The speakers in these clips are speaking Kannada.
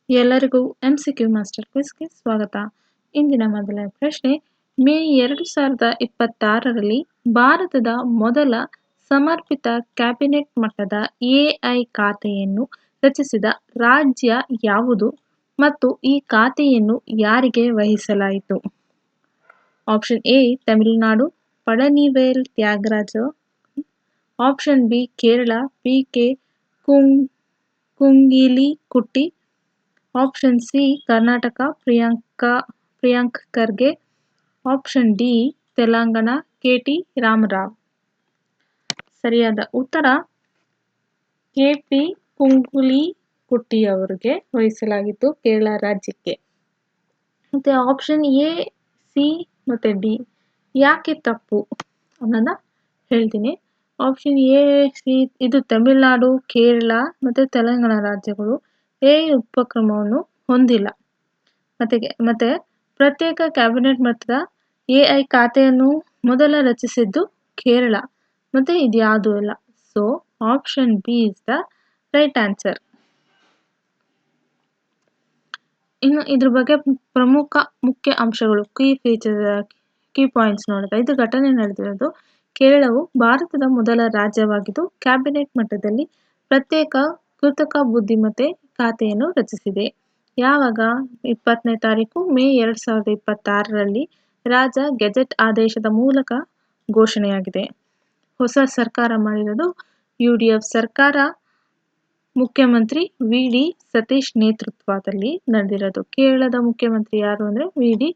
ಎಲ್ಲರಿಗೂ MCQ ಮಾಸ್ಟರ್ ಕ್ವಿಜ್‌ಗೆ ಸ್ವಾಗತ. ಇಂದಿನ ಮೊದಲ ಪ್ರಶ್ನೆ, ಮೇ 2026ರಲ್ಲಿ ಭಾರತದ ಮೊದಲ ಸಮರ್ಪಿತ ಕ್ಯಾಬಿನೆಟ್ ಮಟ್ಟದ ಎಐ ಖಾತೆಯನ್ನು ರಚಿಸಿದ ರಾಜ್ಯ ಯಾವುದು ಮತ್ತು ಈ ಖಾತೆಯನ್ನು ಯಾರಿಗೆ ವಹಿಸಲಾಯಿತು? Option A Tamil Nadu, Palanivel Thyagaraja. Option B Kerala, P K. Kunhalikutty. Option C Karnataka, Priyank Kharge. Option D Telangana, K T. Rama Rao. ಸರಿಯಾದ ಉತ್ತರ ಕೆ.ಪಿ. ಕುಂಗಿಲಿಕುಟ್ಟಿಯವರಿಗೆ ವಹಿಸಲಾಗಿತ್ತು, ಕೇರಳ ರಾಜ್ಯಕ್ಕೆ. ಮತ್ತೆ ಆಪ್ಷನ್ ಎ, ಸಿ ಮತ್ತು ಡಿ ಯಾಕೆ ತಪ್ಪು ಅನ್ನೋದನ್ನ ಹೇಳ್ತೀನಿ. ಆಪ್ಷನ್ ಎ, ಸಿ ಇದು ತಮಿಳುನಾಡು, ಕೇರಳ ಮತ್ತು ತೆಲಂಗಾಣ ರಾಜ್ಯಗಳು ಎ ಉಪಕ್ರಮವನ್ನು ಹೊಂದಿಲ್ಲ. ಮತ್ತೆ ಪ್ರತ್ಯೇಕ ಕ್ಯಾಬಿನೆಟ್ ಮಟ್ಟದ ಎಐ ಖಾತೆಯನ್ನು ಮೊದಲ ರಚಿಸಿದ್ದು ಕೇರಳ. ಮತ್ತೆ ಇದ್ಯಾವುದೂ ಇಲ್ಲ. So option B is the right answer. ಇನ್ನು ಇದ್ರ ಬಗ್ಗೆ ಮುಖ್ಯ ಅಂಶಗಳು, ಕೀ ಪಾಯಿಂಟ್ಸ್ ನೋಡಿದ್ರೆ, ಇದು ಘಟನೆ ನಡೆದಿರೋದು ಕೇರಳವು ಭಾರತದ ಮೊದಲ ರಾಜ್ಯವಾಗಿದ್ದು ಕ್ಯಾಬಿನೆಟ್ ಮಟ್ಟದಲ್ಲಿ ಪ್ರತ್ಯೇಕ ಕೃತಕ ಬುದ್ಧಿಮತ್ತೆ ಖಾತೆಯನ್ನು ರಚಿಸಿದೆ. ಯಾವಾಗ? 20ನೇ ತಾರೀಕು ಮೇ 2026ರಲ್ಲಿ ರಾಜ ಗೆಜೆಟ್ ಆದೇಶದ ಮೂಲಕ ಘೋಷಣೆಯಾಗಿದೆ. ಹೊಸ ಸರ್ಕಾರ ಮಾಡಿರೋದು UDF ಸರ್ಕಾರ, ಮುಖ್ಯಮಂತ್ರಿ ವಿ.ಡಿ. ಸತೀಶ್ ನೇತೃತ್ವದಲ್ಲಿ ನಡೆದಿರೋದು. ಕೇರಳದ ಮುಖ್ಯಮಂತ್ರಿ ಯಾರು ಅಂದರೆ ವಿ.ಡಿ.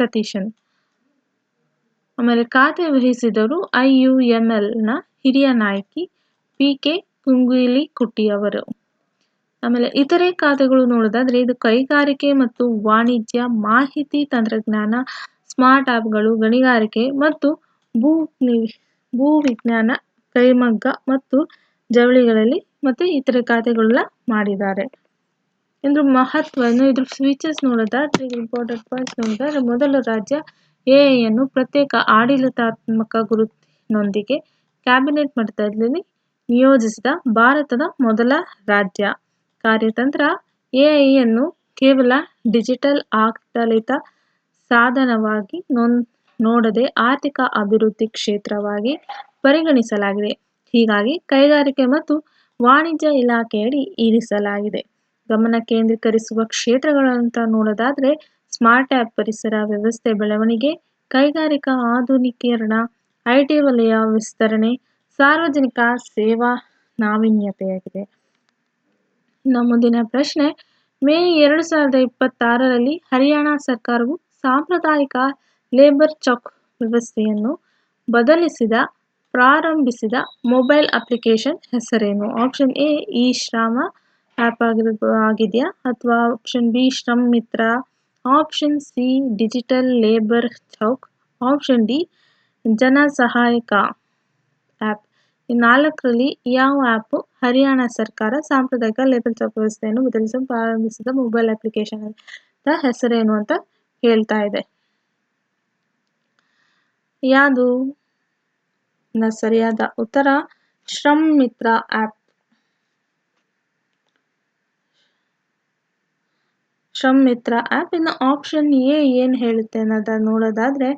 ಸತೀಶನ್. ಆಮೇಲೆ ಖಾತೆ ವಹಿಸಿದವರು IUMLನ ಹಿರಿಯ ನಾಯಕಿ ಪಿ.ಕೆ. ಕುಂಗಿಲಿಕುಟ್ಟಿ ಅವರು. ಆಮೇಲೆ ಇತರೆ ಖಾತೆಗಳು ನೋಡೋದಾದ್ರೆ, ಇದು ಕೈಗಾರಿಕೆ ಮತ್ತು ವಾಣಿಜ್ಯ, ಮಾಹಿತಿ ತಂತ್ರಜ್ಞಾನ, ಸ್ಮಾರ್ಟ್ ಆ್ಯಪ್ಗಳು, ಗಣಿಗಾರಿಕೆ ಮತ್ತು ಭೂವಿಜ್ಞಾನ, ಕೈಮಗ್ಗ ಮತ್ತು ಜವಳಿಗಳಲ್ಲಿ ಮತ್ತೆ ಇತರೆ ಖಾತೆಗಳನ್ನ ಮಾಡಿದ್ದಾರೆ. ಇದ್ರ ಮಹತ್ವವನ್ನು, ಇದ್ರ ಫೀಚರ್ಸ್ ನೋಡೋದಾದ್ರೆ, ಇಂಪಾರ್ಟೆಂಟ್ ಪಾಯಿಂಟ್ಸ್ ನೋಡೋದಾದ್ರೆ, ಮೊದಲ ರಾಜ್ಯ ಎಐಯನ್ನು ಪ್ರತ್ಯೇಕ ಆಡಳಿತಾತ್ಮಕ ಗುರುತಿನೊಂದಿಗೆ ಕ್ಯಾಬಿನೆಟ್ ಮಟ್ಟದಲ್ಲಿ ನಿಯೋಜಿಸಿದ ಭಾರತದ ಮೊದಲ ರಾಜ್ಯ. ಕಾರ್ಯತಂತ್ರ, ಎಐಯನ್ನು ಕೇವಲ ಡಿಜಿಟಲ್ ಆಡಳಿತ ಸಾಧನವಾಗಿ ನೋಡದೆ ಆರ್ಥಿಕ ಅಭಿವೃದ್ಧಿ ಕ್ಷೇತ್ರವಾಗಿ ಪರಿಗಣಿಸಲಾಗಿದೆ. ಹೀಗಾಗಿ ಕೈಗಾರಿಕೆ ಮತ್ತು ವಾಣಿಜ್ಯ ಇಲಾಖೆಯಡಿ ಇರಿಸಲಾಗಿದೆ. ಗಮನ ಕೇಂದ್ರೀಕರಿಸುವ ಕ್ಷೇತ್ರಗಳಂತ ನೋಡೋದಾದ್ರೆ, ಸ್ಮಾರ್ಟ್ ಆ್ಯಪ್, ಪರಿಸರ ವ್ಯವಸ್ಥೆ ಬೆಳವಣಿಗೆ, ಕೈಗಾರಿಕಾ ಆಧುನೀಕರಣ, IT ವಲಯ ವಿಸ್ತರಣೆ, ಸಾರ್ವಜನಿಕ ಸೇವಾ ನಾವೀನ್ಯತೆಯಾಗಿದೆ. ಇನ್ನು ಮುಂದಿನ ಪ್ರಶ್ನೆ, ಮೇ 2026ರಲ್ಲಿ ಹರಿಯಾಣ ಸರ್ಕಾರವು ಸಾಂಪ್ರದಾಯಿಕ ಲೇಬರ್ ಚೆಕ್ ವ್ಯವಸ್ಥೆಯನ್ನು ಪ್ರಾರಂಭಿಸಿದ ಮೊಬೈಲ್ ಅಪ್ಲಿಕೇಶನ್ ಹೆಸರೇನು? ಆಪ್ಷನ್ ಎ ಇ-ಶ್ರಮ ಆ್ಯಪ್ ಆಗಿದೆಯಾ, ಅಥವಾ option B Shram Mitra, option C digital labour Chowk, option D Janasahayaka app. ಈ ನಾಲ್ಕರಲ್ಲಿ ಯಾವ ಆ್ಯಪ್ ಹರಿಯಾಣ ಸರ್ಕಾರ ಸಾಂಪ್ರದಾಯಿಕ ಲೇಬರ್ ಚೆಕ್ ವ್ಯವಸ್ಥೆಯನ್ನು ಬದಲಿಸಲು ಪ್ರಾರಂಭಿಸಿದ ಮೊಬೈಲ್ ಅಪ್ಲಿಕೇಶನ್ ಅಂತ ಹೆಸರೇನು ಅಂತ ಹೇಳ್ತಾ ಇದೆ. ಯಾವುದು? ಸರಿಯಾದ ಉತ್ತರ ಶ್ರಮ್ ಮಿತ್ರ ಆ್ಯಪ್. ಶ್ರಮ್ ಮಿತ್ರ ಆ್ಯಪ್. ಇನ್ನು ಆಪ್ಷನ್ ಎ ಏನು ಹೇಳುತ್ತೆ ಅನ್ನೋದನ್ನ ನೋಡೋದಾದ್ರೆ,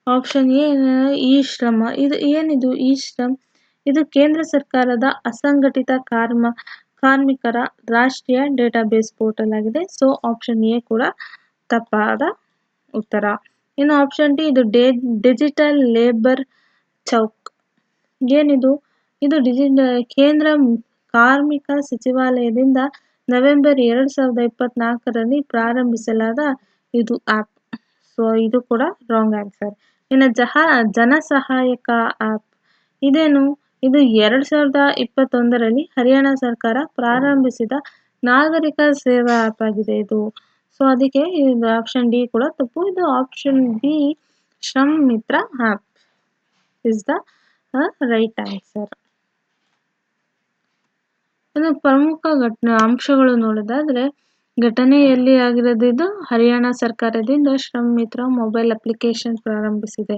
ಆಪ್ಷನ್ ಎ ಇ-ಶ್ರಮ. ಇದು ಏನಿದು ಇ-ಶ್ರಮ್? ಇದು ಕೇಂದ್ರ ಸರ್ಕಾರದ ಅಸಂಘಟಿತ ಕಾರ್ಮಿಕರ ರಾಷ್ಟ್ರೀಯ ಡೇಟಾಬೇಸ್ ಪೋರ್ಟಲ್ ಆಗಿದೆ. ಸೊ ಆಪ್ಷನ್ ಎ ಕೂಡ ತಪ್ಪಾದ ಉತ್ತರ. ಇನ್ನು ಆಪ್ಷನ್ ಡಿ, ಇದು ಡಿಜಿಟಲ್ ಲೇಬರ್ ಚೌಕ್. ಏನಿದು? ಇದು ಕೇಂದ್ರ ಕಾರ್ಮಿಕ ಸಚಿವಾಲಯದಿಂದ ನವೆಂಬರ್ 2024ರಲ್ಲಿ ಪ್ರಾರಂಭಿಸಲಾದ ಇದು ಆ್ಯಪ್. ಸೊ ಇದು ಕೂಡ ರಾಂಗ್ ಆನ್ಸರ್. ಇನ್ನು ಜನಸಹಾಯಕ ಆ್ಯಪ್ ಇದೇನು? ಇದು 2021ರಲ್ಲಿ ಹರಿಯಾಣ ಸರ್ಕಾರ ಪ್ರಾರಂಭಿಸಿದ ನಾಗರಿಕ ಸೇವಾ ಆ್ಯಪ್ ಆಗಿದೆ ಇದು. ಸೊ ಅದಕ್ಕೆ ಇದು ಆಪ್ಷನ್ ಡಿ ಕೂಡ ತಪ್ಪು. ಇದು option B Shram Mitra app is the right answer. ಇನ್ನು ಪ್ರಮುಖ ಅಂಶಗಳು ನೋಡೋದಾದ್ರೆ, ಘಟನೆ ಎಲ್ಲಿ ಆಗಿರೋದು? ಇದು ಹರಿಯಾಣ ಸರ್ಕಾರದಿಂದ ಶ್ರಮ್ ಮಿತ್ರ ಮೊಬೈಲ್ ಅಪ್ಲಿಕೇಶನ್ ಪ್ರಾರಂಭಿಸಿದೆ.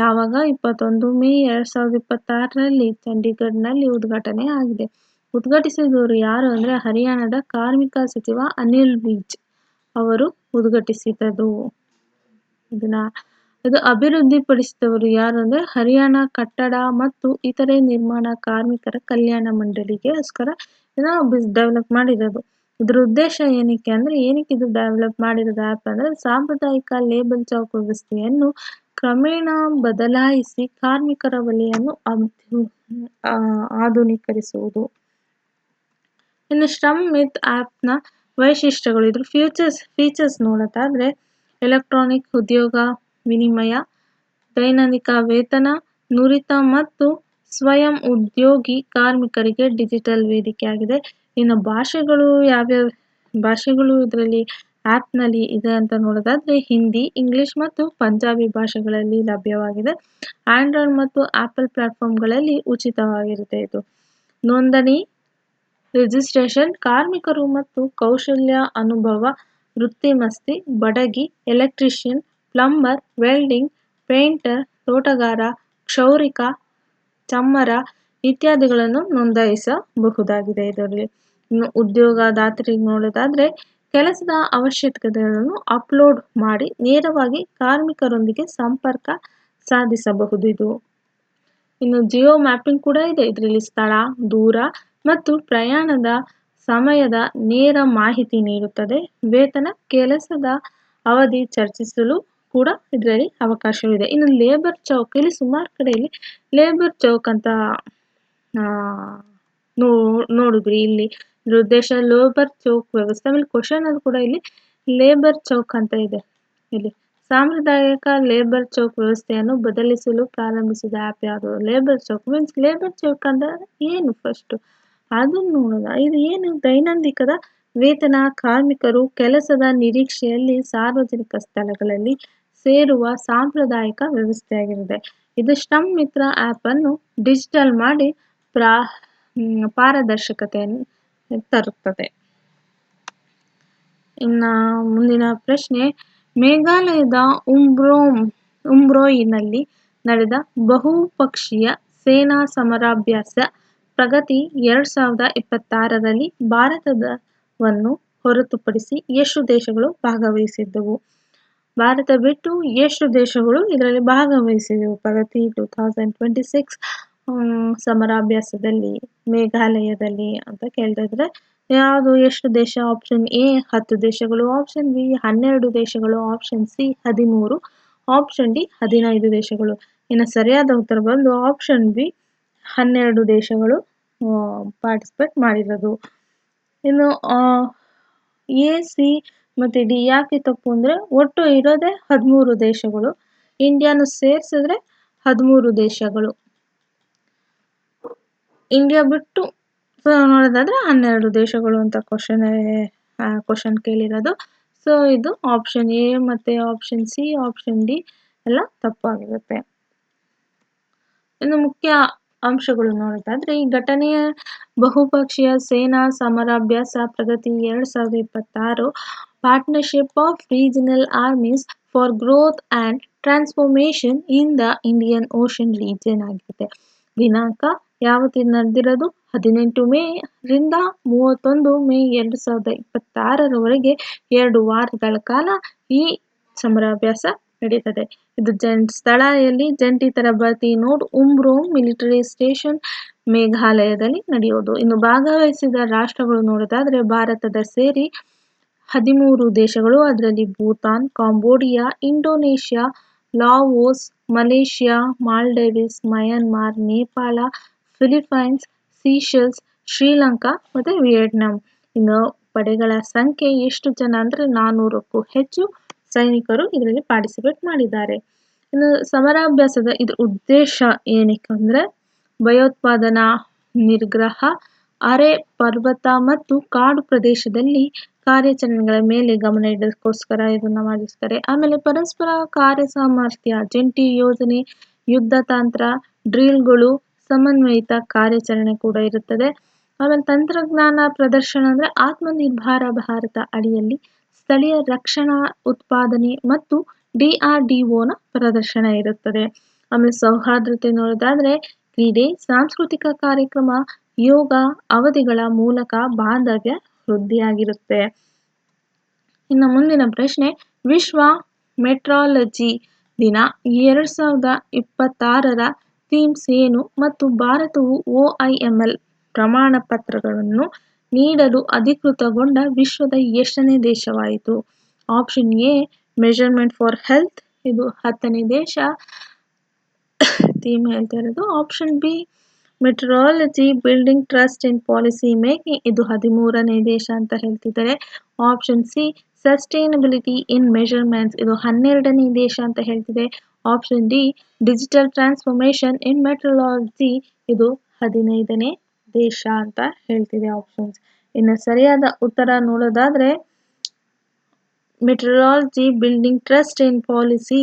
ಯಾವಾಗ? 21 ಮೇ 2026ರಲ್ಲಿ ಚಂಡೀಗಢ್ನಲ್ಲಿ ಉದ್ಘಾಟನೆ ಆಗಿದೆ. ಉದ್ಘಾಟಿಸಿದವರು ಯಾರು ಅಂದರೆ ಹರಿಯಾಣದ ಕಾರ್ಮಿಕ ಸಚಿವ ಅನಿಲ್ ವಿಜ್ ಅವರು ಉದ್ಘಾಟಿಸಿದರು. ಇದು ಅಭಿವೃದ್ಧಿಪಡಿಸಿದವರು ಯಾರು ಅಂದರೆ ಹರಿಯಾಣ ಕಟ್ಟಡ ಮತ್ತು ಇತರೆ ನಿರ್ಮಾಣ ಕಾರ್ಮಿಕರ ಕಲ್ಯಾಣ ಮಂಡಳಿಗೋಸ್ಕರ ಇದನ್ನು ಡೆವಲಪ್ ಮಾಡಿರೋದು. ಇದ್ರ ಉದ್ದೇಶ ಏನಕ್ಕೆ ಅಂದರೆ ಇದು ಡೆವಲಪ್ ಮಾಡಿರೋದು ಆ್ಯಪ್ ಅಂದರೆ ಸಾಂಪ್ರದಾಯಿಕ ಲೇಬಲ್ ಚೌಕ್ ವ್ಯವಸ್ಥೆಯನ್ನು ಕ್ರಮೇಣ ಬದಲಾಯಿಸಿ ಕಾರ್ಮಿಕರ ವಲಯವನ್ನು ಆಧುನೀಕರಿಸುವುದು. ಇನ್ನು ಶ್ರಮ್ ಮಿತ್ ಆ್ಯಪ್ನ ವೈಶಿಷ್ಟ್ಯಗಳು, ಇದ್ರ ಫೀಚರ್ಸ್ ನೋಡೋದಾದರೆ ಎಲೆಕ್ಟ್ರಾನಿಕ್ ಉದ್ಯೋಗ ವಿನಿಮಯ, ದೈನಿಕ ವೇತನ, ನುರಿತ ಮತ್ತು ಸ್ವಯಂ ಉದ್ಯೋಗಿ ಕಾರ್ಮಿಕರಿಗೆ ಡಿಜಿಟಲ್ ವೇದಿಕೆ ಆಗಿದೆ. ಇನ್ನು ಭಾಷೆಗಳು ಯಾವ್ಯಾವ ಭಾಷೆಗಳು ಇದರಲ್ಲಿ ಆ್ಯಪ್ನಲ್ಲಿ ಇದೆ ಅಂತ ನೋಡೋದಾದರೆ ಹಿಂದಿ, ಇಂಗ್ಲಿಷ್ ಮತ್ತು ಪಂಜಾಬಿ ಭಾಷೆಗಳಲ್ಲಿ ಲಭ್ಯವಾಗಿದೆ. ಆಂಡ್ರಾಯ್ಡ್ ಮತ್ತು ಆಪಲ್ ಪ್ಲಾಟ್ಫಾರ್ಮ್ಗಳಲ್ಲಿ ಉಚಿತವಾಗಿರುತ್ತೆ. ಇದು ನೋಂದಣಿ, ರಿಜಿಸ್ಟ್ರೇಷನ್, ಕಾರ್ಮಿಕರು ಮತ್ತು ಕೌಶಲ್ಯ ಅನುಭವ, ವೃತ್ತಿಮಸ್ತಿ, ಬಡಗಿ, ಎಲೆಕ್ಟ್ರಿಷಿಯನ್, ಪ್ಲಂಬರ್, ವೆಲ್ಡಿಂಗ್, ಪೇಂಟರ್, ತೋಟಗಾರ, ಕ್ಷೌರಿಕ, ಚಮ್ಮರ ಇತ್ಯಾದಿಗಳನ್ನು ನೋಂದಾಯಿಸಬಹುದಾಗಿದೆ. ಇದರಲ್ಲಿ ಇನ್ನು ಉದ್ಯೋಗದಾತರಿಗೆ ನೋಡೋದಾದರೆ ಕೆಲಸದ ಅವಶ್ಯಕತೆಗಳನ್ನು ಅಪ್ಲೋಡ್ ಮಾಡಿ ನೇರವಾಗಿ ಕಾರ್ಮಿಕರೊಂದಿಗೆ ಸಂಪರ್ಕ ಸಾಧಿಸಬಹುದು. ಇನ್ನು ಜಿಯೋ ಮ್ಯಾಪಿಂಗ್ ಕೂಡ ಇದೆ. ಇದರಲ್ಲಿ ಸ್ಥಳ, ದೂರ ಮತ್ತು ಪ್ರಯಾಣದ ಸಮಯದ ನೇರ ಮಾಹಿತಿ ನೀಡುತ್ತದೆ. ವೇತನ, ಕೆಲಸದ ಅವಧಿ ಚರ್ಚಿಸಲು ಕೂಡ ಇದರಲ್ಲಿ ಅವಕಾಶವಿದೆ. ಇನ್ನು ಲೇಬರ್ ಚೌಕ್, ಇಲ್ಲಿ ಸುಮಾರು ಕಡೆಯಲ್ಲಿ ಲೇಬರ್ ಚೌಕ್ ಅಂತ ನೋಡಿದ್ರಿ. ಇಲ್ಲಿ ಇದ್ರ ಉದ್ದೇಶ ಲೇಬರ್ ಚೌಕ್ ವ್ಯವಸ್ಥೆ. ಆಮೇಲೆ ಕ್ವಶನ್ ಅದು ಕೂಡ ಇಲ್ಲಿ ಲೇಬರ್ ಚೌಕ್ ಅಂತ ಇದೆ. ಇಲ್ಲಿ ಸಾಂಪ್ರದಾಯಿಕ ಲೇಬರ್ ಚೌಕ್ ವ್ಯವಸ್ಥೆಯನ್ನು ಬದಲಿಸಲು ಪ್ರಾರಂಭಿಸಿದ ಆ್ಯಪ್ ಯಾವುದು? Labour Chowk means labour Chowk ಅಂದ್ರೆ ಏನು ಫಸ್ಟ್ ಅದನ್ನು ನೋಡೋಣ. ಇದು ಏನು? ದೈನಂದಿಕದ ವೇತನ, ಕಾರ್ಮಿಕರು ಕೆಲಸದ ನಿರೀಕ್ಷೆಯಲ್ಲಿ ಸಾರ್ವಜನಿಕ ಸ್ಥಳಗಳಲ್ಲಿ ಸೇರುವ ಸಾಂಪ್ರದಾಯಿಕ ವ್ಯವಸ್ಥೆಯಾಗಿರುತ್ತೆ. ಇದು ಶ್ರಮ್ ಮಿತ್ರ ಆ್ಯಪ್ ಅನ್ನು ಡಿಜಿಟಲ್ ಮಾಡಿ ಪಾರದರ್ಶಕತೆಯನ್ನು ತರುತ್ತದೆ. ಇನ್ನು ಮುಂದಿನ ಪ್ರಶ್ನೆ, ಮೇಘಾಲಯದ ಉಮ್ರೋಯಿನಲ್ಲಿ ನಡೆದ ಬಹುಪಕ್ಷೀಯ ಸೇನಾ ಸಮರಾಭ್ಯಾಸ ಪ್ರಗತಿ 2026ರಲ್ಲಿ ಭಾರತವನ್ನು ಹೊರತುಪಡಿಸಿ ಎಷ್ಟು ದೇಶಗಳು ಭಾಗವಹಿಸಿದ್ದವು? ಭಾರತ ಬಿಟ್ಟು ಎಷ್ಟು ದೇಶಗಳು ಇದರಲ್ಲಿ ಭಾಗವಹಿಸಿದವು? ಪ್ರಗತಿ 2026 ಸಮರಾಭ್ಯಾಸದಲ್ಲಿ ಮೇಘಾಲಯದಲ್ಲಿ ಅಂತ ಕೇಳ್ತಾ ಇದ್ರೆ ಯಾವುದು? ಎಷ್ಟು ದೇಶ? ಆಪ್ಷನ್ ಎ 10 ದೇಶಗಳು, ಆಪ್ಷನ್ ಬಿ 12 ದೇಶಗಳು, ಆಪ್ಷನ್ ಸಿ 13, ಆಪ್ಷನ್ ಡಿ 15 ದೇಶಗಳು. ಇನ್ನು ಸರಿಯಾದ ಉತ್ತರ ಬಂದು ಆಪ್ಷನ್ ಬಿ 12 ದೇಶಗಳು ಪಾರ್ಟಿಸಿಪೇಟ್ ಮಾಡಿರೋದು. ಇನ್ನು ಎ, ಸಿ ಮತ್ತು ಡಿ ಯಾಕೆ ತಪ್ಪು ಅಂದರೆ ಒಟ್ಟು ಇರೋದೇ 13 ದೇಶಗಳು, ಇಂಡಿಯಾನು ಸೇರಿಸಿದ್ರೆ 13 ದೇಶಗಳು, ಇಂಡಿಯಾ ಬಿಟ್ಟು ನೋಡೋದಾದ್ರೆ 12 ದೇಶಗಳು ಅಂತ ಕ್ವಶನ್ ಕೇಳಿರೋದು. ಸೊ ಇದು ಆಪ್ಷನ್ ಎ ಮತ್ತು ಆಪ್ಷನ್ ಸಿ, ಆಪ್ಷನ್ ಡಿ ಎಲ್ಲ ತಪ್ಪಾಗಿರುತ್ತೆ. ಇನ್ನು ಮುಖ್ಯ ಅಂಶಗಳು ನೋಡೋದಾದ್ರೆ ಈ ಘಟನೆಯ ಬಹುಪಕ್ಷೀಯ ಸೇನಾ ಸಮರಾಭ್ಯಾಸ ಪ್ರಗತಿ 2026 partnership of regional army's for growth and transformation in the Indian ocean region ಆಗಿರುತ್ತೆ. ದಿನಾಂಕ ಯಾವತ್ತಿನ ನಡೆದಿರೋದು? 18 ಮೇ ರಿಂದ 31 ಮೇ 2026ರವರೆಗೆ 2 ವಾರಗಳ ಕಾಲ ಈ ಸಮರಾಭ್ಯಾಸ ನಡೀತದೆ. ಇದು ಸ್ಥಳ ಎಲ್ಲಿ? ಜಂಟಿ ತರಬೇತಿ ನೋಡ್ ಉಮ್ರೋಮ್ ಮಿಲಿಟರಿ ಸ್ಟೇಷನ್ ಮೇಘಾಲಯದಲ್ಲಿ ನಡೆಯೋದು. ಇನ್ನು ಭಾಗವಹಿಸಿದ ರಾಷ್ಟ್ರಗಳು ನೋಡೋದಾದ್ರೆ ಭಾರತದ ಸೇರಿ 13 ದೇಶಗಳು, ಅದರಲ್ಲಿ Bhutan, Cambodia, Indonesia, Laos, Malaysia, Maldives, Myanmar, Nepal, Philippines, Seychelles, Sri Lanka ಮತ್ತು ವಿಯೆಟ್ನಾಂ. ಇನ್ನು ಪಡೆಗಳ ಸಂಖ್ಯೆ ಎಷ್ಟು ಜನ ಅಂದರೆ 400ಕ್ಕೂ ಹೆಚ್ಚು ಸೈನಿಕರು ಇದರಲ್ಲಿ ಪಾರ್ಟಿಸಿಪೇಟ್ ಮಾಡಿದ್ದಾರೆ. ಇನ್ನು ಸಮರಾಭ್ಯಾಸದ ಇದ್ರ ಉದ್ದೇಶ ಏನಕ್ಕೆ ಅಂದರೆ ಭಯೋತ್ಪಾದನಾ ನಿಗ್ರಹ, ಅರೆ ಪರ್ವತ ಮತ್ತು ಕಾಡು ಪ್ರದೇಶದಲ್ಲಿ ಕಾರ್ಯಾಚರಣೆಗಳ ಮೇಲೆ ಗಮನ ಇಡೋದಕ್ಕೋಸ್ಕರ ಇದನ್ನು ಮಾಡಿರ್ತಾರೆ. ಆಮೇಲೆ ಪರಸ್ಪರ ಕಾರ್ಯ ಸಾಮರ್ಥ್ಯ, ಜಂಟಿ ಯೋಜನೆ, ಯುದ್ಧ ತಂತ್ರ, ಡ್ರಿಲ್ಗಳು, ಸಮನ್ವಯಿತ ಕಾರ್ಯಾಚರಣೆ ಕೂಡ ಇರುತ್ತದೆ. ಆಮೇಲೆ ತಂತ್ರಜ್ಞಾನ ಪ್ರದರ್ಶನ ಅಂದರೆ ಆತ್ಮನಿರ್ಭರ ಭಾರತ ಅಡಿಯಲ್ಲಿ ಸ್ಥಳೀಯ ರಕ್ಷಣಾ ಉತ್ಪಾದನೆ ಮತ್ತು DRDOನ ಪ್ರದರ್ಶನ ಇರುತ್ತದೆ. ಆಮೇಲೆ ಸೌಹಾರ್ದತೆ ನೋಡೋದಾದ್ರೆ ಕ್ರೀಡೆ, ಸಾಂಸ್ಕೃತಿಕ ಕಾರ್ಯಕ್ರಮ, ಯೋಗ ಅವಧಿಗಳ ಮೂಲಕ ಬಾಂಧವ್ಯ ವೃದ್ಧಿಯಾಗಿರುತ್ತೆ. ಇನ್ನು ಮುಂದಿನ ಪ್ರಶ್ನೆ, ವಿಶ್ವ ಮೆಟ್ರಾಲಜಿ ದಿನ 2026ರ ಥೀಮ್ಸ್ ಏನು ಮತ್ತು ಭಾರತವು OIML ಪ್ರಮಾಣ ಪತ್ರಗಳನ್ನು ನೀಡಲು ಅಧಿಕೃತಗೊಂಡ ವಿಶ್ವದ ಎಷ್ಟನೇ ದೇಶವಾಯಿತು? Option A measurement for health, ಇದು 10ನೇ ದೇಶ ಥೀಮ್ ಹೇಳ್ತಾ ಇರೋದು. Option B metrology building trust in policy making, ಇದು 13ನೇ ದೇಶ ಅಂತ ಹೇಳ್ತಿದ್ದಾರೆ. Option C sustainability in measurements, ಇದು 12ನೇ ದೇಶ ಅಂತ ಹೇಳ್ತಿದೆ. Option D digital transformation in metrology, ಇದು 15ನೇ ದೇಶ ಅಂತ ಹೇಳ್ತಿದೆ ಆಪ್ಷನ್ಸ್. ಇನ್ನು ಸರಿಯಾದ ಉತ್ತರ ನೋಡೋದಾದ್ರೆ metrology building trust in policy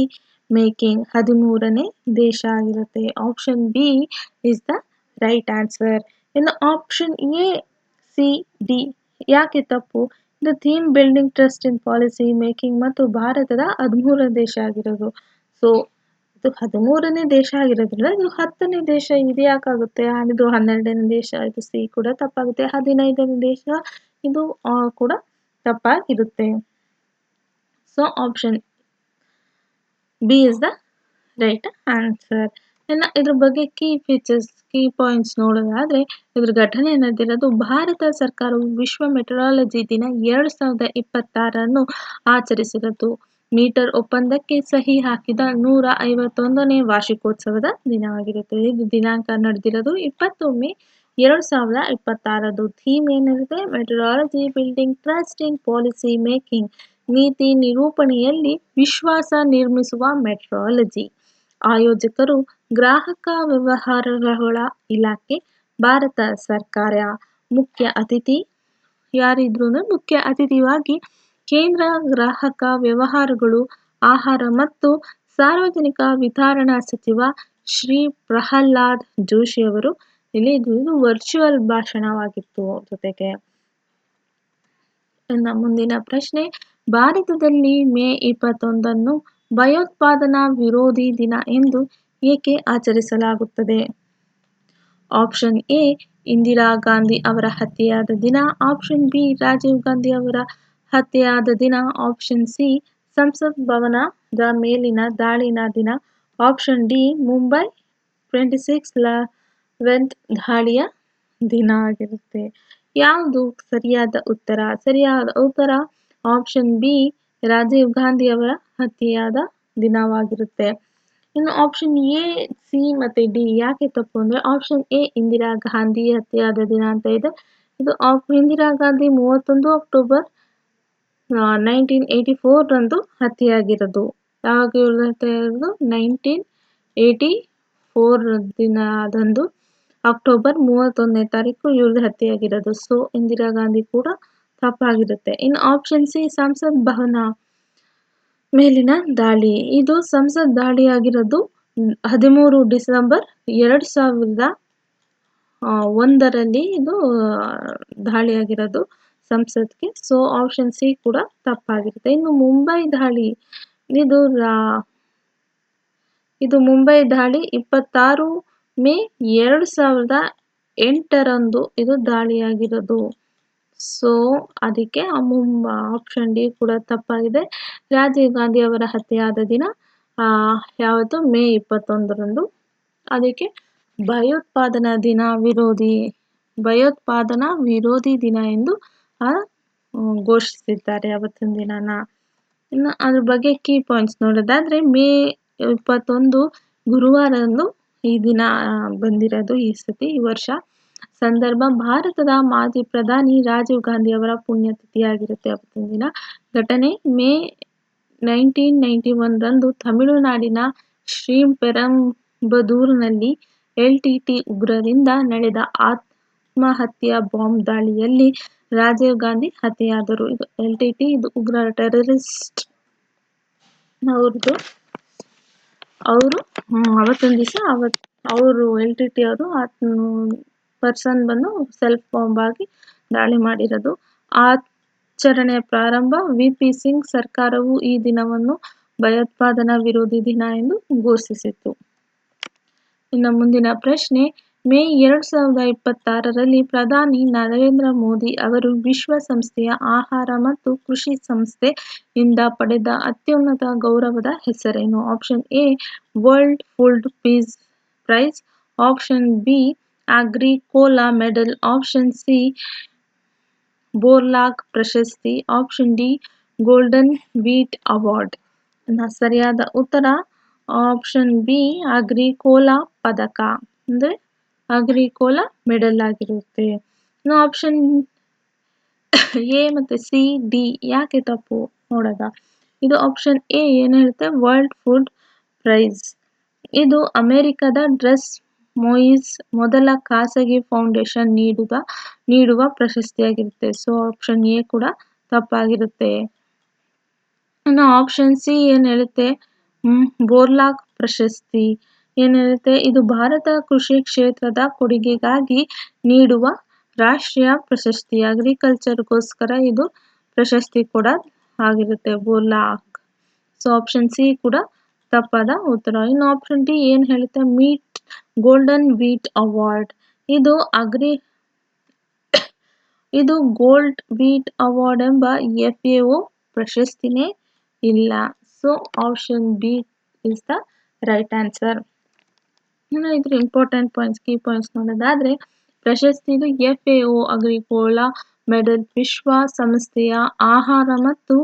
making 13ನೇ ದೇಶ ಆಗಿರುತ್ತೆ. Option B is the right answer. ಇನ್ನು ಆಪ್ಷನ್ ಎ, ಸಿ, ಡಿ ಯಾಕೆ ತಪ್ಪು? ಇದು theme building trust in policy making ಮತ್ತು ಭಾರತದ 13ನೇ ದೇಶ ಆಗಿರೋದು. ಸೊ ಇದು 13ನೇ ದೇಶ ಆಗಿರೋದ್ರಿಂದ ಇದು 10ನೇ ದೇಶ ಇದು ಯಾಕಾಗುತ್ತೆ? ಇದು 12ನೇ ದೇಶ, ಇದು ಸಿ ಕೂಡ ತಪ್ಪಾಗುತ್ತೆ. 15ನೇ ದೇಶ ಇದು ಕೂಡ ತಪ್ಪಾಗಿರುತ್ತೆ. So option B is the right answer. ಇನ್ನು ಇದ್ರ ಬಗ್ಗೆ ಕೀ ಫೀಚರ್ಸ್, ಕೀ ಪಾಯಿಂಟ್ಸ್ ನೋಡೋದಾದ್ರೆ ಇದ್ರ ಘಟನೆ ನಡೆದಿರೋದು ಭಾರತ ಸರ್ಕಾರವು ವಿಶ್ವ ಮೆಟ್ರಾಲಜಿ ದಿನ 2026 ಆಚರಿಸಿರೋದು. ಮೀಟರ್ ಒಪ್ಪಂದಕ್ಕೆ ಸಹಿ ಹಾಕಿದ 151ನೇ ವಾರ್ಷಿಕೋತ್ಸವದ ದಿನವಾಗಿರುತ್ತೆ. ಇದು ದಿನಾಂಕ ನಡೆದಿರೋದು 20 ಮೇ 2026. ಥೀಮ್ ಏನಿರುತ್ತೆ? Metrology building trust in policy making, ನೀತಿ ನಿರೂಪಣೆಯಲ್ಲಿ ವಿಶ್ವಾಸ ನಿರ್ಮಿಸುವ ಮೆಟ್ರಾಲಜಿ. ಆಯೋಜಕರು ಗ್ರಾಹಕ ವ್ಯವಹಾರಗಳ ಇಲಾಖೆ, ಭಾರತ ಸರ್ಕಾರ. ಮುಖ್ಯ ಅತಿಥಿ ಯಾರಿದ್ರು ಅಂದ್ರೆ ಮುಖ್ಯ ಅತಿಥಿಯಾಗಿ ಕೇಂದ್ರ ಗ್ರಾಹಕ ವ್ಯವಹಾರಗಳು, ಆಹಾರ ಮತ್ತು ಸಾರ್ವಜನಿಕ ವಿತರಣಾ ಸಚಿವ ಶ್ರೀ ಪ್ರಹ್ಲಾದ್ ಜೋಶಿ ಅವರು ಇಲ್ಲಿ ಇದು ವರ್ಚುವಲ್ ಭಾಷಣವಾಗಿತ್ತು. ಜೊತೆಗೆ ಇನ್ನು ಮುಂದಿನ ಪ್ರಶ್ನೆ, ಭಾರತದಲ್ಲಿ ಮೇ 21ನ್ನು ಭಯೋತ್ಪಾದನಾ ವಿರೋಧಿ ದಿನ ಎಂದು ಏಕೆ ಆಚರಿಸಲಾಗುತ್ತದೆ? ಆಪ್ಷನ್ ಎ ಇಂದಿರಾ ಗಾಂಧಿ ಅವರ ಹತ್ಯೆಯಾದ ದಿನ. ಆಪ್ಷನ್ ಬಿ ರಾಜೀವ್ ಗಾಂಧಿ ಅವರ ಹತ್ಯೆಯಾದ ದಿನ. ಆಪ್ಷನ್ ಸಿ ಸಂಸತ್ ಭವನದ ಮೇಲಿನ ದಾಳಿನ ದಿನ. ಆಪ್ಷನ್ ಡಿ ಮುಂಬೈ 26/11 ದಾಳಿಯ ದಿನ ಆಗಿರುತ್ತೆ. ಯಾವುದು ಸರಿಯಾದ ಉತ್ತರ? ಸರಿಯಾದ ಉತ್ತರ ಆಪ್ಷನ್ ಬಿ ರಾಜೀವ್ ಗಾಂಧಿ ಅವರ ಹತ್ಯೆಯಾದ ದಿನವಾಗಿರುತ್ತೆ. ಇನ್ನು ಆಪ್ಷನ್ ಎ, ಸಿ ಮತ್ತೆ ಡಿ ಯಾಕೆ ತಪ್ಪು ಅಂದ್ರೆ ಆಪ್ಷನ್ ಎ ಇಂದಿರಾ ಗಾಂಧಿ ಹತ್ಯೆಯಾದ ದಿನ ಅಂತ ಇದೆ. ಇದು ಇಂದಿರಾ ಗಾಂಧಿ 31 ಅಕ್ಟೋಬರ್ 1984 ರಂದು ಹತ್ಯೆಯಾಗಿರೋದು. ಯಾವಾಗ ಇವ್ರ ಹತ್ಯೆಯಾಗಿರೋದು? 1984 ದಿನದಂದು ಅಕ್ಟೋಬರ್ 31ನೇ ತಾರೀಕು ಇವ್ರದ್ದು ಹತ್ಯೆಯಾಗಿರೋದು. ಸೊ ಇಂದಿರಾ ಗಾಂಧಿ ಕೂಡ ತಪ್ಪಾಗಿರುತ್ತೆ. ಇನ್ನು ಆಪ್ಷನ್ ಸಿ ಸಂಸತ್ ಭವನ ಮೇಲಿನ ದಾಳಿ, ಇದು ಸಂಸತ್ ದಾಳಿಯಾಗಿರೋದು 13 ಡಿಸೆಂಬರ್ 2001ರಲ್ಲಿ ಇದು ದಾಳಿಯಾಗಿರೋದು ಸಂಸತ್ಗೆ. ಸೊ ಆಪ್ಷನ್ ಸಿ ಕೂಡ ತಪ್ಪಾಗಿರುತ್ತೆ. ಇನ್ನು ಮುಂಬೈ ದಾಳಿ, ಇದು ಮುಂಬೈ ದಾಳಿ 26 ಮೇ 2008ರಂದು ಇದು ದಾಳಿಯಾಗಿರೋದು. ಸೊ ಅದಕ್ಕೆ ಆಪ್ಷನ್ ಡಿ ಕೂಡ ತಪ್ಪಾಗಿದೆ. ರಾಜೀವ್ ಗಾಂಧಿ ಅವರ ಹತ್ಯೆಯಾದ ದಿನ ಯಾವತ್ತು? ಮೇ 21ರಂದು. ಅದಕ್ಕೆ ಭಯೋತ್ಪಾದನಾ ವಿರೋಧಿ ದಿನ ಎಂದು ಘೋಷಿಸಿದ್ದಾರೆ ಅವತ್ತಿನ ದಿನನ. ಇನ್ನು ಅದ್ರ ಬಗ್ಗೆ ಕೀ ಪಾಯಿಂಟ್ಸ್ ನೋಡೋದಾದ್ರೆ ಮೇ 21 ಗುರುವಾರದಂದು ಈ ದಿನ ಬಂದಿರೋದು ಈ ವರ್ಷ. ಸಂದರ್ಭ ಭಾರತದ ಮಾಜಿ ಪ್ರಧಾನಿ ರಾಜೀವ್ ಗಾಂಧಿ ಅವರ ಪುಣ್ಯತಿಥಿಯಾಗಿರುತ್ತೆ ಅವತ್ತಿನ ದಿನ. ಘಟನೆ ಮೇ 1991ರಂದು ತಮಿಳುನಾಡಿನ ಶ್ರೀಪೆರಂಬದೂರಿನಲ್ಲಿ LTT ಉಗ್ರರಿಂದ ನಡೆದ ಆತ್ಮಹತ್ಯಾ ಬಾಂಬ್ ದಾಳಿಯಲ್ಲಿ ರಾಜೀವ್ ಗಾಂಧಿ ಹತ್ಯೆಯಾದರು. ಇದು LTT ಇದು ಉಗ್ರ ಟೆರರಿಸ್ಟ್ ಅವ್ರದ್ದು. ಅವರು ಅವತ್ತಿನ ದಿವಸ ಅವರು LTT ಅವರು ಪರ್ಸನ್ ಬಂದು ಸೆಲ್ಫ್ ಬಾಂಬ್ ಆಗಿ ದಾಳಿ ಮಾಡಿರೋದು. ಆಚರಣೆಯ ಪ್ರಾರಂಭ ವಿ.ಪಿ. ಸಿಂಗ್ ಸರ್ಕಾರವು ಈ ದಿನವನ್ನು ಭಯೋತ್ಪಾದನಾ ವಿರೋಧಿ ದಿನ ಎಂದು ಘೋಷಿಸಿತು. ಇನ್ನು ಮುಂದಿನ ಪ್ರಶ್ನೆ, ಮೇ 2026ರಲ್ಲಿ ಪ್ರಧಾನಿ ನರೇಂದ್ರ ಮೋದಿ ಅವರು ವಿಶ್ವಸಂಸ್ಥೆಯ ಆಹಾರ ಮತ್ತು ಕೃಷಿ ಸಂಸ್ಥೆ ಇಂದ ಪಡೆದ ಅತ್ಯುನ್ನತ ಗೌರವದ ಹೆಸರೇನು? Option A world food peace prize, option B Agricola medal, option C Borlaug ಪ್ರಶಸ್ತಿ, option D golden wheat award. ಸರಿಯಾದ ಉತ್ತರ ಆಪ್ಷನ್ ಬಿ ಅಗ್ರಿಕೋಲಾ ಪದಕ ಅಂದ್ರೆ ಅಗ್ರಿಕೋಲಾ ಮೆಡಲ್ ಆಗಿರುತ್ತೆ. ಇನ್ನು ಆಪ್ಷನ್ ಎ ಮತ್ತೆ ಸಿ ಡಿ ಯಾಕೆ ತಪ್ಪು ನೋಡೋದ. ಇದು ಆಪ್ಷನ್ ಎ ಏನು ಹೇಳುತ್ತೆ, ವರ್ಲ್ಡ್ ಫುಡ್ ಪ್ರೈಸ್. ಇದು ಅಮೆರಿಕದ ಡ್ರೆಸ್ ಮೊಯಿಸ್ ಮೊದಲ ಖಾಸಗಿ ಫೌಂಡೇಶನ್ ನೀಡುವ ಪ್ರಶಸ್ತಿಯಾಗಿರುತ್ತೆ. ಸೊ ಆಪ್ಷನ್ ಎ ಕೂಡ ತಪ್ಪಾಗಿರುತ್ತೆ. ಇನ್ನು ಆಪ್ಷನ್ ಸಿ ಏನ್ ಹೇಳುತ್ತೆ, ಬೋರ್ಲಾಗ್ ಪ್ರಶಸ್ತಿ ಏನ್ ಹೇಳುತ್ತೆ, ಇದು ಭಾರತ ಕೃಷಿ ಕ್ಷೇತ್ರದ ಕೊಡುಗೆಗಾಗಿ ನೀಡುವ ರಾಷ್ಟ್ರೀಯ ಪ್ರಶಸ್ತಿ. ಅಗ್ರಿಕಲ್ಚರ್ಗೋಸ್ಕರ ಇದು ಪ್ರಶಸ್ತಿ ಕೂಡ ಆಗಿರುತ್ತೆ ಬೋರ್ಲಾಗ್. ಸೊ ಆಪ್ಷನ್ ಸಿ ಕೂಡ ತಪ್ಪಾದ ಉತ್ತರ. ಇನ್ನು ಆಪ್ಷನ್ ಡಿ ಏನ್ ಹೇಳುತ್ತೆ, ಗೋಲ್ಡನ್ ವೀಟ್ ಅವಾರ್ಡ್. ಇದು ಗೋಲ್ಡ್ ವೀಟ್ ಅವಾರ್ಡ್ ಎಂಬ FAO ಪ್ರಶಸ್ತಿನೇ ಇಲ್ಲ. So option B is the right answer. ಇನ್ನು ಇದ್ರ ಇಂಪಾರ್ಟೆಂಟ್ ಪಾಯಿಂಟ್ಸ್, ಕೀ ಪಾಯಿಂಟ್ಸ್ ನೋಡೋದಾದ್ರೆ, ಪ್ರಶಸ್ತಿ ಇದು FAO ಅಗ್ರಿಕೋಲಾ ಮೆಡಲ್ ವಿಶ್ವ ಸಂಸ್ಥೆಯ ಆಹಾರ ಮತ್ತು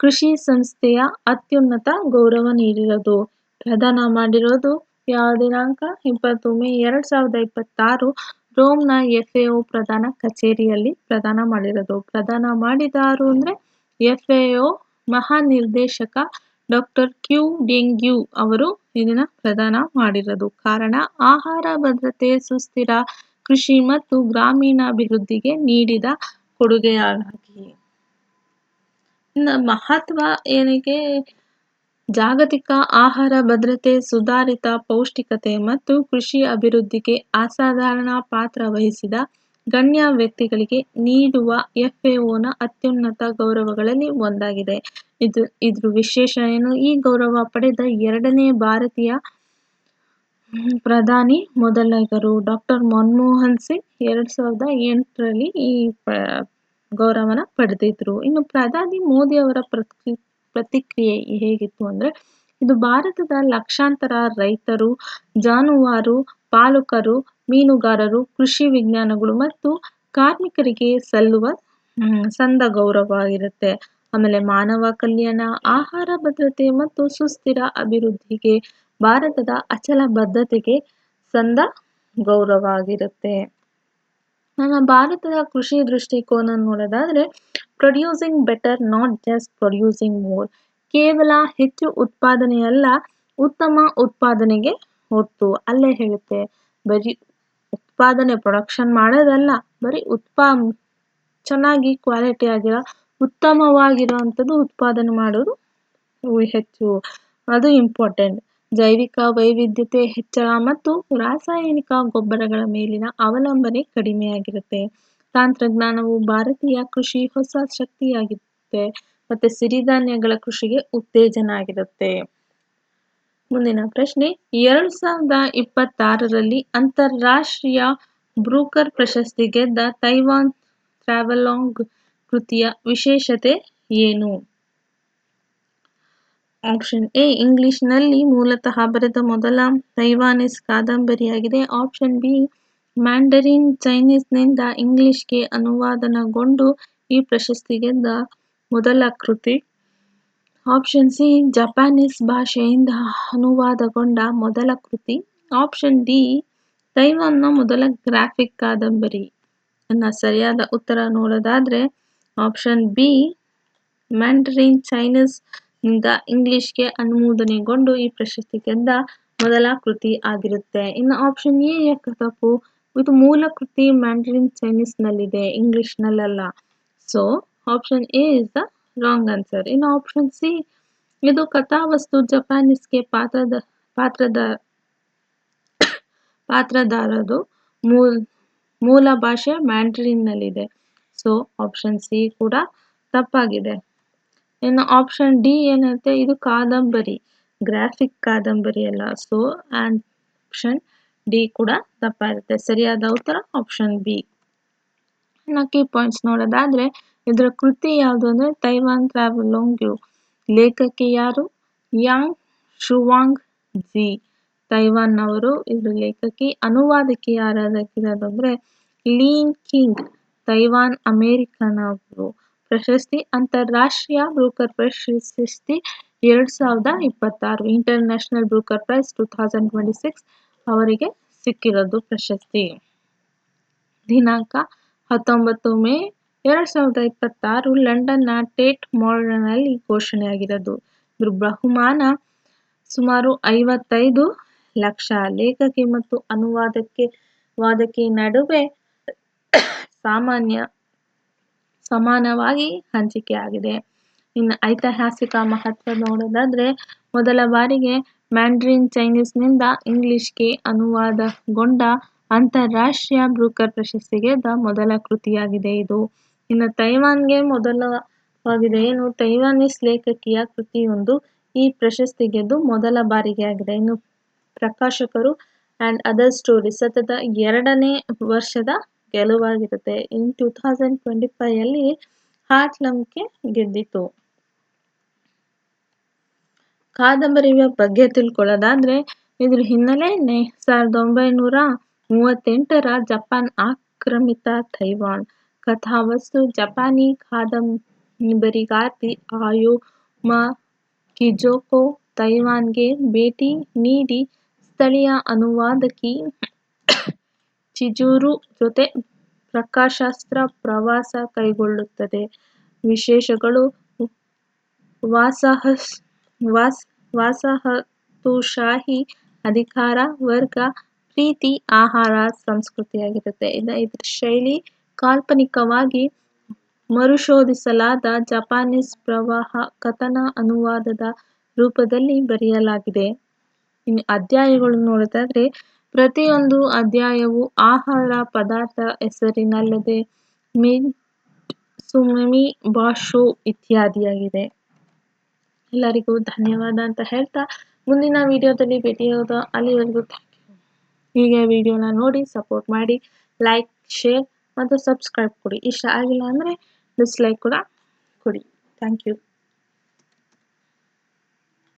ಕೃಷಿ ಸಂಸ್ಥೆಯ ಅತ್ಯುನ್ನತ ಗೌರವ ನೀಡಿರೋದು. ಪ್ರದಾನ ಮಾಡಿರೋದು ಯಾವ ದಿನಾಂಕ? 20 ಮೇ 2026 ರೋಮ್ನ FAO ಪ್ರಧಾನ ಕಚೇರಿಯಲ್ಲಿ ಪ್ರದಾನ ಮಾಡಿರೋದು. ಪ್ರದಾನ ಮಾಡಿದಾರು ಅಂದ್ರೆ FAO ಮಹಾನಿರ್ದೇಶಕ ಡಾಕ್ಟರ್ ಕ್ಯೂ ಡೆಂಗ್ಯೂ ಅವರು ಇದನ್ನ ಪ್ರದಾನ ಮಾಡಿರೋದು. ಕಾರಣ ಆಹಾರ ಭದ್ರತೆ, ಸುಸ್ಥಿರ ಕೃಷಿ ಮತ್ತು ಗ್ರಾಮೀಣಾಭಿವೃದ್ಧಿಗೆ ನೀಡಿದ ಕೊಡುಗೆಯಾಗಿ. ಇನ್ನು ಮಹತ್ವ ಏನಿಗೆ, ಜಾಗತಿಕ ಆಹಾರ ಭದ್ರತೆ, ಸುಧಾರಿತ ಪೌಷ್ಟಿಕತೆ ಮತ್ತು ಕೃಷಿ ಅಭಿವೃದ್ಧಿಗೆ ಅಸಾಧಾರಣ ಪಾತ್ರ ವಹಿಸಿದ ಗಣ್ಯ ವ್ಯಕ್ತಿಗಳಿಗೆ ನೀಡುವ FAOನ ಅತ್ಯುನ್ನತ ಗೌರವಗಳಲ್ಲಿ ಒಂದಾಗಿದೆ. ಇದ್ರ ವಿಶೇಷ ಏನು, ಈ ಗೌರವ ಪಡೆದ ಎರಡನೇ ಭಾರತೀಯ ಪ್ರಧಾನಿ ಮೊದಲಿಗರು ಡಾಕ್ಟರ್ ಮನಮೋಹನ್ ಸಿಂಗ್ 2008ರಲ್ಲಿ ಈ ಗೌರವನ ಪಡೆದಿದ್ರು. ಇನ್ನು ಪ್ರಧಾನಿ ಮೋದಿ ಅವರ ಪ್ರತಿಕ್ರಿಯೆ ಹೇಗಿತ್ತು ಅಂದ್ರೆ, ಇದು ಭಾರತದ ಲಕ್ಷಾಂತರ ರೈತರು, ಜಾನುವಾರು ಪಾಲಕರು, ಮೀನುಗಾರರು, ಕೃಷಿ ವಿಜ್ಞಾನಿಗಳು ಮತ್ತು ಕಾರ್ಮಿಕರಿಗೆ ಸಂದ ಗೌರವ ಆಗಿರುತ್ತೆ. ಆಮೇಲೆ ಮಾನವ ಕಲ್ಯಾಣ, ಆಹಾರ ಭದ್ರತೆ ಮತ್ತು ಸುಸ್ಥಿರ ಅಭಿವೃದ್ಧಿಗೆ ಭಾರತದ ಅಚಲ ಬದ್ಧತೆಗೆ ಸಂದ ಗೌರವ ಆಗಿರುತ್ತೆ. ನಮ್ಮ ಭಾರತದ ಕೃಷಿ ದೃಷ್ಟಿಕೋನ ನೋಡೋದಾದ್ರೆ, producing better, not just producing more. ಕೇವಲ ಹೆಚ್ಚು ಉತ್ಪಾದನೆಯಲ್ಲ, ಉತ್ತಮ ಉತ್ಪಾದನೆಗೆ ಒತ್ತು. ಅಲ್ಲೇ ಹೇಳುತ್ತೆ, ಬರೀ ಉತ್ಪಾದನೆ ಪ್ರೊಡಕ್ಷನ್ ಮಾಡೋದಲ್ಲ, ಬರೀ ಚೆನ್ನಾಗಿ ಕ್ವಾಲಿಟಿ ಆಗಿರೋ ಉತ್ತಮವಾಗಿರುವಂಥದ್ದು ಉತ್ಪಾದನೆ ಮಾಡೋದು ಹೆಚ್ಚು, ಅದು ಇಂಪಾರ್ಟೆಂಟ್. ಜೈವಿಕ ವೈವಿಧ್ಯತೆ ಹೆಚ್ಚಳ ಮತ್ತು ರಾಸಾಯನಿಕ ಗೊಬ್ಬರಗಳ ಮೇಲಿನ ಅವಲಂಬನೆ ಕಡಿಮೆಯಾಗಿರುತ್ತೆ. ತಂತ್ರಜ್ಞಾನವು ಭಾರತೀಯ ಕೃಷಿ ಹೊಸ ಶಕ್ತಿಯಾಗಿರುತ್ತೆ ಮತ್ತೆ ಸಿರಿಧಾನ್ಯಗಳ ಕೃಷಿಗೆ ಉತ್ತೇಜನ ಆಗಿರುತ್ತೆ. ಮುಂದಿನ ಪ್ರಶ್ನೆ, 2026ರಲ್ಲಿ ಅಂತಾರಾಷ್ಟ್ರೀಯ ಬ್ರೂಕರ್ ಪ್ರಶಸ್ತಿ ಗೆದ್ದ ತೈವಾನ್ ಟ್ರಾವೆಲಾಗ್ ಕೃತಿಯ ವಿಶೇಷತೆ ಏನು? ಆಪ್ಷನ್ ಎ ಇಂಗ್ಲಿಷ್ನಲ್ಲಿ ಮೂಲತಃ ಬರೆದ ಮೊದಲ ತೈವಾನೀಸ್ ಕಾದಂಬರಿಯಾಗಿದೆ. ಆಪ್ಷನ್ ಬಿ ಮ್ಯಾಂಡರಿನ್ ಚೈನೀಸ್ನಿಂದ ಇಂಗ್ಲಿಷ್ಗೆ ಅನುವಾದನಗೊಂಡು ಈ ಪ್ರಶಸ್ತಿ ಗೆದ್ದ ಮೊದಲ ಕೃತಿ. ಆಪ್ಷನ್ ಸಿ ಜಪಾನೀಸ್ ಭಾಷೆಯಿಂದ ಅನುವಾದಗೊಂಡ ಮೊದಲ ಕೃತಿ. ಆಪ್ಷನ್ ಡಿ ತೈವಾನ್ನ ಮೊದಲ ಗ್ರಾಫಿಕ್ ಕಾದಂಬರಿ. ಸರಿಯಾದ ಉತ್ತರ ನೋಡೋದಾದ್ರೆ ಆಪ್ಷನ್ ಬಿ ಮ್ಯಾಂಡರಿನ್ ಚೈನೀಸ್ ನಿಂದ ಇಂಗ್ಲಿಷ್ಗೆ ಅನುಮೋದನೆಗೊಂಡು ಈ ಪ್ರಶಸ್ತಿ ಗೆದ್ದ ಮೊದಲ ಕೃತಿ ಆಗಿರುತ್ತೆ. ಇನ್ನು ಆಪ್ಷನ್ ಎ ಯಾಕೆ ತಪ್ಪು, ಇದು ಮೂಲ ಕೃತಿ ಮ್ಯಾಂಡರಿನ್ ಚೈನೀಸ್ ನಲ್ಲಿದೆ, ಇಂಗ್ಲಿಷ್ ನಲ್ಲಲ್ಲ. So option A is the wrong answer. ಇನ್ನು ಆಪ್ಷನ್ ಸಿ, ಇದು ಕಥಾವಸ್ತು ಜಪಾನೀಸ್ಗೆ ಪಾತ್ರಧಾರದು ಮೂಲ ಭಾಷೆ ಮ್ಯಾಂಡ್ರಿನ್ನಲ್ಲಿದೆ. ಸೊ ಆಪ್ಷನ್ ಸಿ ಕೂಡ ತಪ್ಪಾಗಿದೆ. ಇನ್ನು ಆಪ್ಷನ್ ಡಿ ಏನಂತೆ, ಇದು ಕಾದಂಬರಿ, ಗ್ರಾಫಿಕ್ ಕಾದಂಬರಿ ಅಲ್ಲ. ಸೊ ಆಪ್ಷನ್ ಡಿ ಕೂಡ ತಪ್ಪಾಗುತ್ತೆ. ಸರಿಯಾದ ಉತ್ತರ ಆಪ್ಷನ್ ಬಿ. ಇನ್ನು ಕೀ ಪಾಯಿಂಟ್ಸ್ ನೋಡೋದಾದ್ರೆ ಇದರ ಕೃತಿ ಯಾವುದು ಅಂದ್ರೆ ತೈವಾನ್ ಟ್ರಾವೆಲಾಂಗ್ ಯು. ಲೇಖಕಿ ಯಾರು? ಯಾಂಗ್ ಶುವಾಂಗ್ ಜಿ, ತೈವಾನ್ನವರು. ಇದ್ರ ಲೇಖಕಿ. ಅನುವಾದಕಿ ಯಾರಾಗಿರೋದಂದ್ರೆ ಲೀನ್ ಕಿಂಗ್, ತೈವಾನ್ ಅಮೆರಿಕನ್ ಅವರು. ಪ್ರಶಸ್ತಿ ಅಂತಾರಾಷ್ಟ್ರೀಯ ಬ್ರೂಕರ್ ಪ್ರಶಸ್ತಿ 2026 ಇಂಟರ್ನ್ಯಾಷನಲ್ ಬ್ರೂಕರ್ ಪ್ರೈಸ್ 2026 ಅವರಿಗೆ ಸಿಕ್ಕಿರೋದು ಪ್ರಶಸ್ತಿ. ದಿನಾಂಕ 19 ಮೇ 2026 ಲಂಡನ್ನ ಟೇಟ್ ಮಾಲ್ನಲ್ಲಿ ಘೋಷಣೆಯಾಗಿರೋದು. ಇದ್ರ ಬಹುಮಾನ ಸುಮಾರು 55 ಲಕ್ಷ. ಲೇಖಕಿ ಮತ್ತು ಅನುವಾದಕಿ ನಡುವೆ ಸಮಾನವಾಗಿ ಹಂಚಿಕೆಯಾಗಿದೆ. ಇನ್ನು ಐತಿಹಾಸಿಕ ಮಹತ್ವ ನೋಡೋದಾದ್ರೆ ಮೊದಲ ಬಾರಿಗೆ ಮ್ಯಾಂಡ್ರಿನ್ ಚೈನೀಸ್ನಿಂದ ಇಂಗ್ಲಿಷ್ಗೆ ಅನುವಾದಗೊಂಡ ಅಂತಾರಾಷ್ಟ್ರೀಯ ಬ್ರೂಕರ್ ಪ್ರಶಸ್ತಿ ಗೆದ್ದ ಮೊದಲ ಕೃತಿಯಾಗಿದೆ ಇದು. ಇನ್ನು ತೈವಾನ್ಗೆ ಮೊದಲವಾಗಿದೆ ಏನು, ತೈವಾನೀಸ್ ಲೇಖಕಿಯ ಕೃತಿಯೊಂದು ಈ ಪ್ರಶಸ್ತಿ ಗೆದ್ದು ಮೊದಲ ಬಾರಿಗೆ ಆಗಿದೆ. ಇನ್ನು ಪ್ರಕಾಶಕರು ಅಂಡ್ ಅದರ್ ಸ್ಟೋರಿ ಸತತ 2ನೇ ವರ್ಷದ ಗೆಲುವಾಗಿರುತ್ತೆ. ಇನ್ 2025 ಅಲ್ಲಿ ಹಾರ್ಟ್ಲಮ್ಗೆ ಗೆದ್ದಿತು. ಕಾದಂಬರಿಯ ಬಗ್ಗೆ ತಿಳ್ಕೊಳ್ಳೋದಾದ್ರೆ ಇದ್ರ ಹಿನ್ನೆಲೆ 1938ರ ಜಪಾನ್ ಆಕ್ರಮಿತ ತೈವಾನ್. ಕಥಾವಸ್ತು ಜಪಾನಿ ಕಾದಂಬರಿಗಾರ್ತಿ ಅಯೋಮಾ ಕಿಜೋಕೊ ತೈವಾನ್ಗೆ ಭೇಟಿ ನೀಡಿ ಸ್ಥಳೀಯ ಅನುವಾದಕಿ ಚಿಜುರು ಜೊತೆ ಪ್ರಕಾಶಾಸ್ತ್ರ ಪ್ರವಾಸ ಕೈಗೊಳ್ಳುತ್ತದೆ. ವಿಶೇಷಗಳು ವಸಾಹತುಶಾಹಿ ಅಧಿಕಾರ ವರ್ಗ, ಪ್ರೀತಿ, ಆಹಾರ, ಸಂಸ್ಕೃತಿಯಾಗಿರುತ್ತೆ. ಇದ್ರ ಶೈಲಿ ಕಾಲ್ಪನಿಕವಾಗಿ ಮರುಶೋಧಿಸಲಾದ ಜಪಾನೀಸ್ ಪ್ರವಾಹ ಕಥನ ಅನುವಾದದ ರೂಪದಲ್ಲಿ ಬರೆಯಲಾಗಿದೆ. ಇನ್ನು ಅಧ್ಯಾಯಗಳು ನೋಡೋದಾದ್ರೆ ಪ್ರತಿಯೊಂದು ಅಧ್ಯಾಯವು ಆಹಾರ ಪದಾರ್ಥ ಹೆಸರಿನಲ್ಲದೆ ಮಿಟ್ಸುಮಿ ಬಾಶೋ ಇತ್ಯಾದಿಯಾಗಿದೆ. ಎಲ್ಲರಿಗೂ ಧನ್ಯವಾದ ಅಂತ ಹೇಳ್ತಾ ಮುಂದಿನ ವಿಡಿಯೋದಲ್ಲಿ ಭೇಟಿಯಾಗೋದು. ಅಲ್ಲಿವರೆಗೂ ಥ್ಯಾಂಕ್ ಯು. ಹೀಗೆ ವಿಡಿಯೋನ ನೋಡಿ ಸಪೋರ್ಟ್ ಮಾಡಿ, ಲೈಕ್, ಶೇರ್ ಮತ್ತು ಸಬ್ಸ್ಕ್ರೈಬ್ ಕೊಡಿ. ಇಷ್ಟ ಆಗಿಲ್ಲ ಅಂದರೆ ಡಿಸ್ಲೈಕ್ ಕೂಡ ಕೊಡಿ. Thank you.